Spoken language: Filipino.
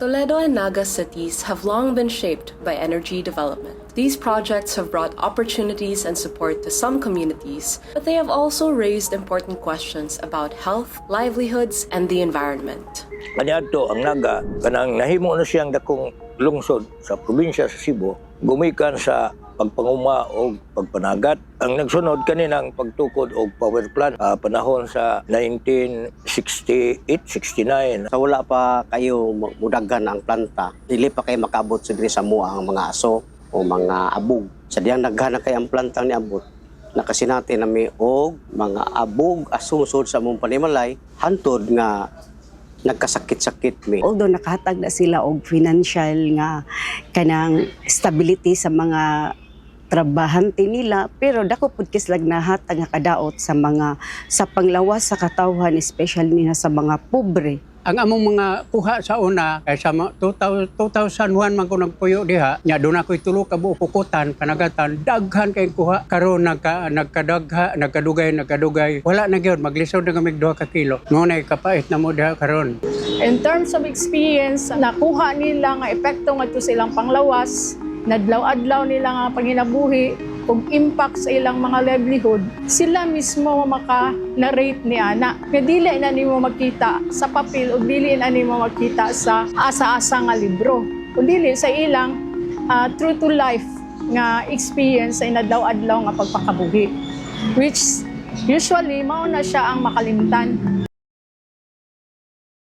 Toledo and Naga cities have long been shaped by energy development. These projects have brought opportunities and support to some communities, but they have also raised important questions about health, livelihoods, and the environment. Kaniadto ang Naga, kanang nahimo na siyang dakong lungsod sa probinsya sa Cebu, gumikan sa pagpanguma o pagpanagat. Ang nagsunod kaninang pagtukod og power plant panahon sa 1968-69. Sa wala pa kayo mudagan ang planta, dili pa kayo makabot sa diri sa mua ang mga aso o mga abog. Sa diyang naghana kay ang planta ni abot, nakasinati na may og mga abog asungsod sa mong panimalay, hantod nga nagkasakit-sakit mi. Although nakahatag na sila og financial nga kanang stability sa mga trabahante nila, pero dako pud sila nahatag nga kadaot sa panglawas sa katawhan, especially na sa mga pobre. Ang among mga kuha sa una, kay sa 2001 man ko nagpuyo diha, nya doon ako'y tulo ka buo pukutan, panagatan, daghan kay kuha. Karon nagkadugay. Wala na gyud maglisod na gamig 2 ka kilo. Ngunay kapait na mo diha karon. In terms of experience, nakuha nila nga epekto ngadto sa ilang panglawas, nadlaw-adlaw nila nga panginabuhi, ug impact sa ilang mga livelihood, sila mismo maka-narrate ni ana. Nga dili na nimo makita sa papel o dili na nimo makita sa asa-asa nga libro. O dili sa ilang true to life nga experience sa inadlaw-adlaw nga pagpakabuhi. Which usually mao na siya ang makalimtan.